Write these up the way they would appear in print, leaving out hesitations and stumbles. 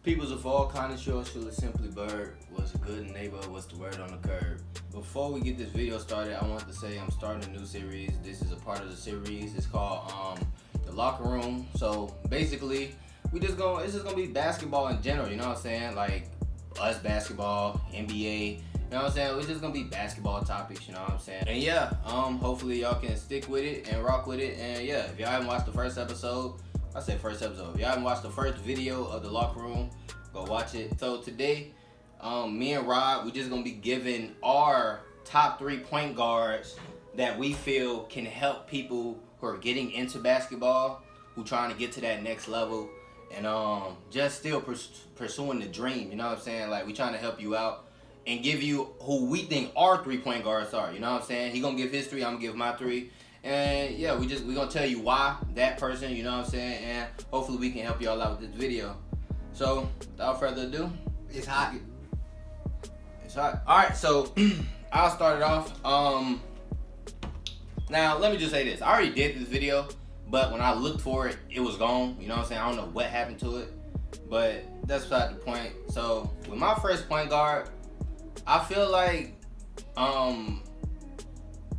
Peoples of all kind of short, shoot simply bird. What's a good neighbor? What's the word on the curb? Before we get this video started, I want to say I'm starting a new series. This is a part of the series. It's called The Locker Room. So basically, it's just gonna be basketball in general. You know what I'm saying? Like us basketball, NBA. You know what I'm saying? It's just gonna be basketball topics. You know what I'm saying? And yeah, hopefully y'all can stick with it and rock with it. And yeah, if y'all haven't watched the first episode. I say first episode. If y'all haven't watched the first video of The Locker Room, go watch it. So today, me and Rod, we just gonna be giving our top 3 point guards that we feel can help people who are getting into basketball, who trying to get to that next level, and just still pursuing the dream. You know what I'm saying? Like we trying to help you out and give you who we think our 3 point guards are. You know what I'm saying? He gonna give his 3, I'm gonna give my 3. And yeah, we gonna tell you why that person, you know what I'm saying, and hopefully we can help y'all out with this video. So without further ado, It's hot. it's hot. Alright, so I'll start it off. Now let me just say this. I already did this video, but when I looked for it, it was gone. You know what I'm saying? I don't know what happened to it. But that's beside the point. So with my first point guard, I feel like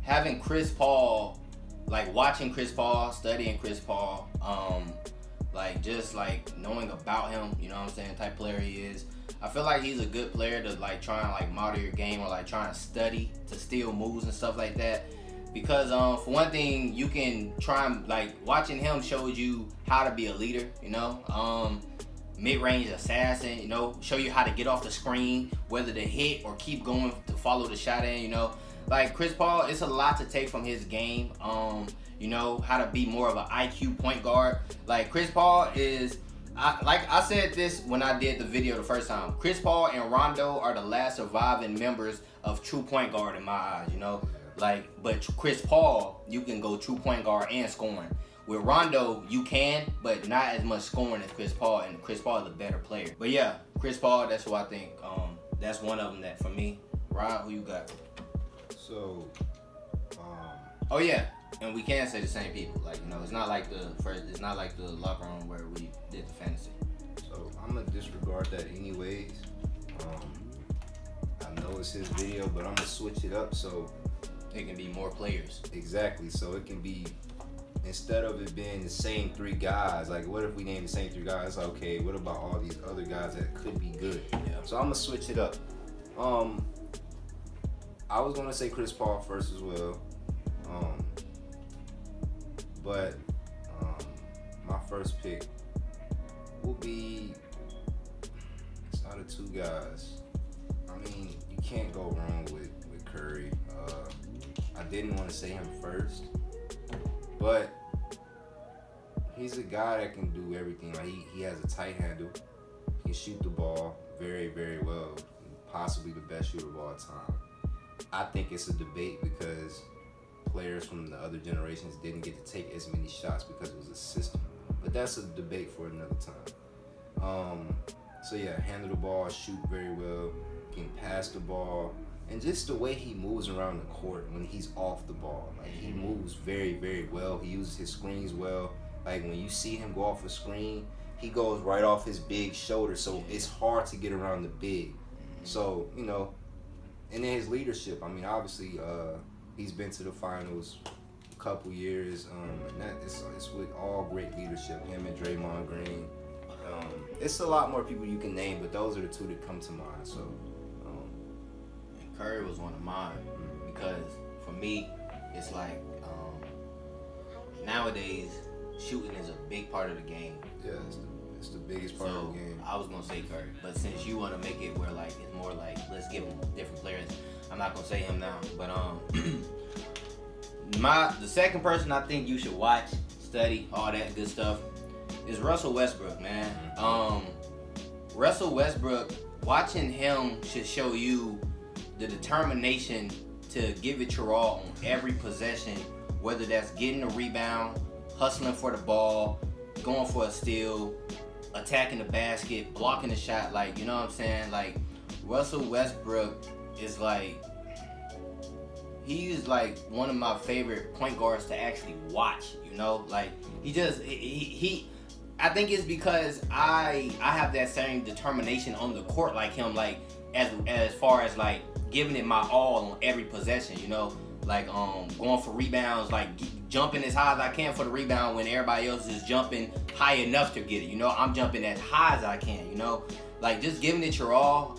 having Chris Paul, like watching Chris Paul, studying Chris Paul, like just like knowing about him, you know what I'm saying, type player he is. I feel like he's a good player to like try and like model your game or like trying to study to steal moves and stuff like that. Because for one thing, you can try and like watching him shows you how to be a leader, you know, mid-range assassin, you know, show you how to get off the screen, whether to hit or keep going to follow the shot in, you know. Like Chris Paul, it's a lot to take from his game. You know, how to be more of an IQ point guard. Like Chris Paul is, like I said this when I did the video the first time. Chris Paul and Rondo are the last surviving members of true point guard in my eyes. You know, like but Chris Paul, you can go true point guard and scoring. With Rondo, you can, but not as much scoring as Chris Paul, and Chris Paul is a better player. But yeah, Chris Paul, that's who I think. That's one of them that for me. Rod, who you got? So, Oh yeah, and we can say the same people. Like, you know, it's not like it's not like the locker room where we did the fantasy. so I'm gonna disregard that anyways. I know it's his video, but I'm gonna switch it up so It can be more players. exactly so it can be, instead of it being the same 3 guys. Like, what if we name the same 3 guys? Like, okay, what about all these other guys that could be good? Yeah. So I'm gonna switch it up. I was gonna say Chris Paul first as well. But my first pick will be, it's out of 2 guys. I mean, you can't go wrong with Curry. I didn't want to say him first, but he's a guy that can do everything. Like he has a tight handle. He can shoot the ball very, very well. Possibly the best shooter of all time. I think it's a debate because players from the other generations didn't get to take as many shots because it was a system. But that's a debate for another time. So yeah, handle the ball, shoot very well, can pass the ball, and just the way he moves around the court when he's off the ball. Like he moves very, very well. He uses his screens well. Like when you see him go off a screen, he goes right off his big shoulder, so it's hard to get around the big. So, you know, and then his leadership. I mean, obviously, he's been to the finals a couple years, and that it's with all great leadership. Him and Draymond Green. It's a lot more people you can name, but those are the 2 that come to mind. So, And Curry was one of mine because for me, it's like nowadays shooting is a big part of the game. yeah, it's the biggest part of the game. I was gonna say Curry, but since you want to make it where like it's more like let's give him different players, I'm not gonna say him now. But the second person I think you should watch, study, all that good stuff is Russell Westbrook, man. Russell Westbrook, watching him should show you the determination to give it your all on every possession, whether that's getting a rebound, hustling for the ball, going for a steal, attacking the basket, blocking the shot. Like, you know what I'm saying? Like, Russell Westbrook is like, he's like one of my favorite point guards to actually watch, you know? Like, he I think it's because I have that same determination on the court like him, like as far as like giving it my all on every possession, you know, like going for rebounds, like jumping as high as I can for the rebound when everybody else is jumping high enough to get it, you know. I'm jumping as high as I can, you know, like just giving it your all.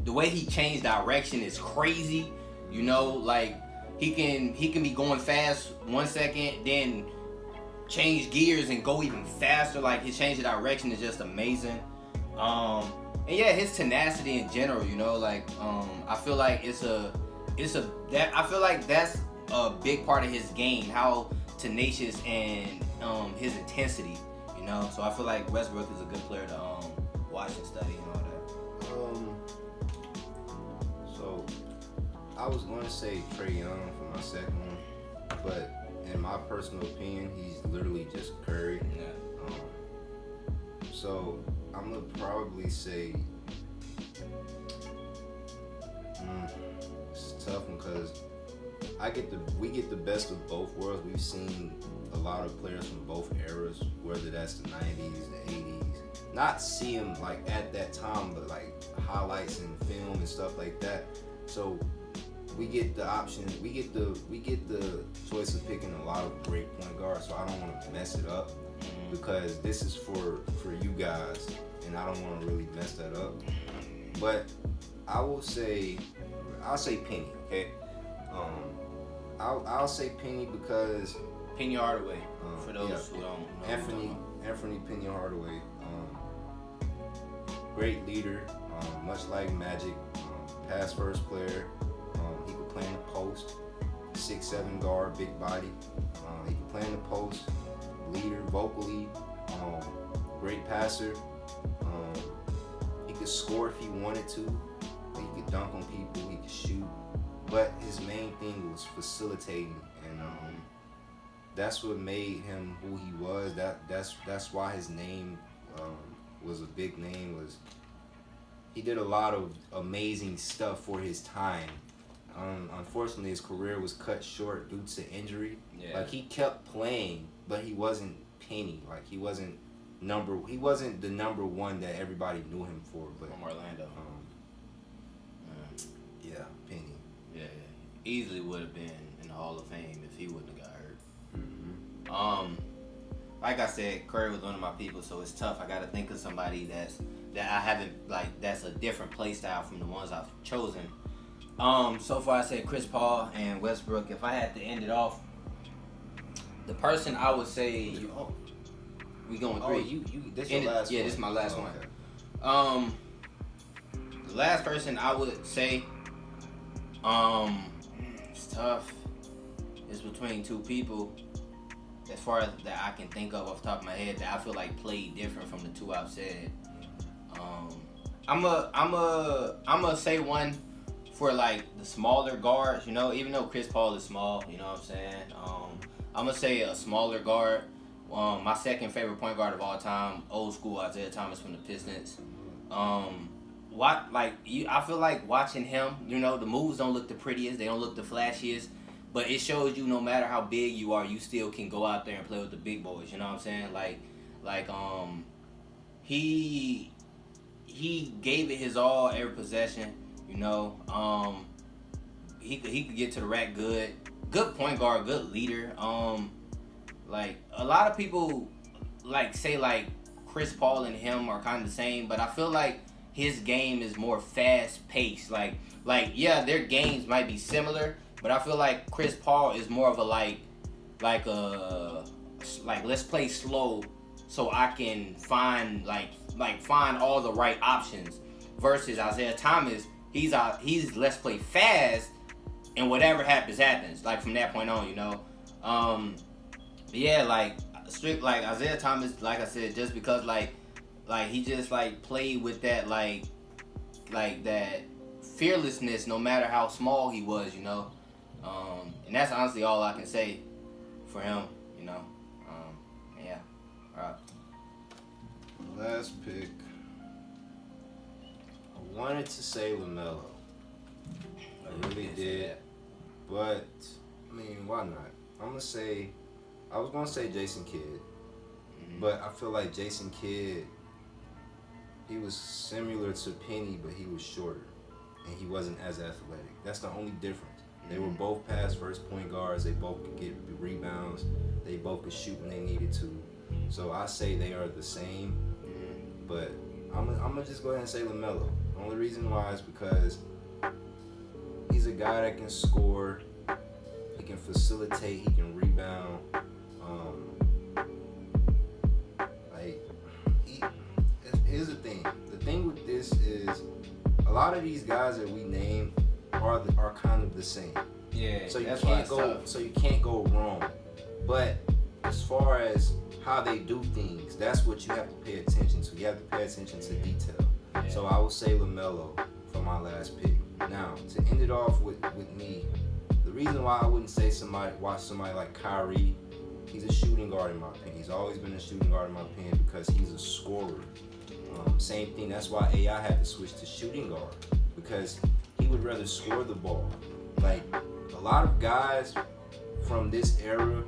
The way he changed direction is crazy, you know, like he can be going fast 1 second, then change gears and go even faster. Like his change of direction is just amazing. And yeah, his tenacity in general, you know, like I feel like I feel like that's a big part of his game, how tenacious and his intensity, you know. So I feel like Westbrook is a good player to watch and study and all that. So I was going to say Trae Young for my second one, but in my personal opinion, he's literally just Curry. Yeah. So I'm gonna probably say it's tough because we get the best of both worlds. We've seen a lot of players from both eras, whether that's the 90s, the 80s. Not see them like at that time, but like highlights and film and stuff like that. So we get the option, we get the choice of picking a lot of great point guards. So I don't want to mess it up because this is for you guys, and I don't want to really mess that up. But I'll say Penny, okay? I'll say Penny because Penny Hardaway, for those who don't know. Anthony Penny Hardaway, great leader, much like Magic, pass first player. He could play in the post, 6'7" guard, big body. He could play in the post, leader, vocally, great passer. He could score if he wanted to. He could dunk on people. He could shoot. But his main thing was facilitating, and that's what made him who he was. That's why his name was a big name. Was he did a lot of amazing stuff for his time. Unfortunately, his career was cut short due to injury. Yeah. Like he kept playing, but he wasn't Penny. Like he wasn't the number one that everybody knew him for. But From Orlando. Yeah, Penny. Yeah, easily would have been in the Hall of Fame if he wouldn't have got hurt. Mm-hmm. Like I said, Curry was one of my people, so it's tough. I got to think of somebody that I haven't that's a different play style from the ones I've chosen. So far I said Chris Paul and Westbrook. If I had to end it off, the person I would say we going three. This your last one. Yeah, this is my last one. Okay. The last person I would say, it's tough. It's between two people. As far as that I can think of off the top of my head, that I feel like played different from the two I've said. I'm a say one for like the smaller guards, you know, even though Chris Paul is small, you know what I'm saying? I'm gonna say a smaller guard. My second favorite point guard of all time, old school Isaiah Thomas from the Pistons. I feel like watching him, you know, the moves don't look the prettiest, they don't look the flashiest, but it shows you no matter how big you are, you still can go out there and play with the big boys, you know what I'm saying? He gave it his all every possession, you know. He could get to the rack good point guard, good leader. Like a lot of people like say like Chris Paul and him are kind of the same, but I feel like his game is more fast paced. Like yeah, their games might be similar, but I feel like Chris Paul is more of a like let's play slow so I can find find all the right options. Versus Isaiah Thomas, he's let's play fast and whatever happens. Like from that point on, you know. Yeah, like strict like Isaiah Thomas, like I said, just because like he just like played with that like that fearlessness no matter how small he was, you know. And that's honestly all I can say for him, you know. Yeah. Alright. Last pick. I wanted to say LaMelo. I really did. But I mean, why not? I was gonna say Jason Kidd. But I feel like Jason Kidd, he was similar to Penny, but he was shorter, and he wasn't as athletic. That's the only difference. They were both pass first point guards. They both could get rebounds. They both could shoot when they needed to. So I say they are the same. But I'm gonna just go ahead and say LaMelo. The only reason why is because he's a guy that can score. He can facilitate. He can rebound. Here's the thing. The thing with this is a lot of these guys that we name are kind of the same. Yeah. So you can't go wrong. But as far as how they do things, that's what you have to pay attention to. You have to pay attention to detail. Yeah. So I will say LaMelo for my last pick. Now, to end it off with me, the reason why I wouldn't say watch somebody like Kyrie, he's a shooting guard in my opinion. He's always been a shooting guard in my opinion because he's a scorer. Same thing, that's why AI had to switch to shooting guard because he would rather score the ball. Like, a lot of guys from this era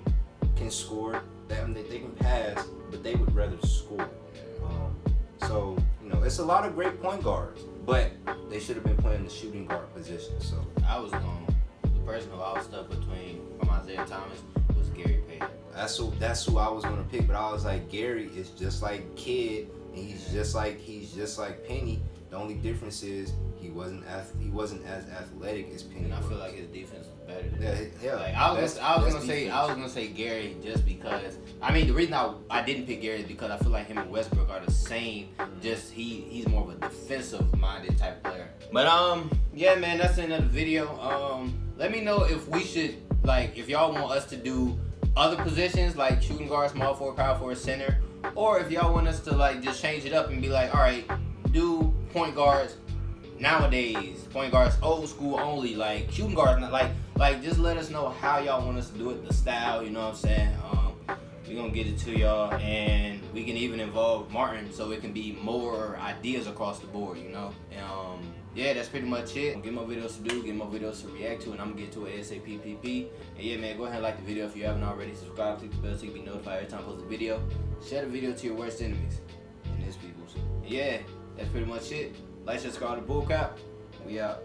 can score. They can pass, but they would rather score. So, it's a lot of great point guards, but they should have been playing the shooting guard position. So the person who I was stuck between from Isaiah Thomas was Gary Payton. That's who I was gonna pick, but I was like, Gary is just like Kidd, and he's just like Penny. The only difference is he wasn't as athletic as Penny. And I was. feel like his defense was better than Yeah. Like, I was gonna say Gary just because the reason I didn't pick Gary is because I feel like him and Westbrook are the same. Just he's more of a defensive minded type player. But yeah, man, that's the end of the video. Let me know if we should if y'all want us to do other positions like shooting guard, small forward, power forward, center, or if y'all want us to just change it up and be like, all right, do point guards nowadays, point guards old school only, like shooting guards, not like just let us know how y'all want us to do it, the style, you know what I'm saying? We're gonna get it to y'all, and we can even involve Martin so it can be more ideas across the board, And yeah, that's pretty much it. Get more videos to do, get more videos to react to, and I'm gonna get to it ASAP. And yeah, man, go ahead and like the video if you haven't already. Subscribe, click the bell so you can be notified every time I post a video. Share the video to your worst enemies and his peoples. And yeah, that's pretty much it. Like, subscribe to Bullcrap. We out.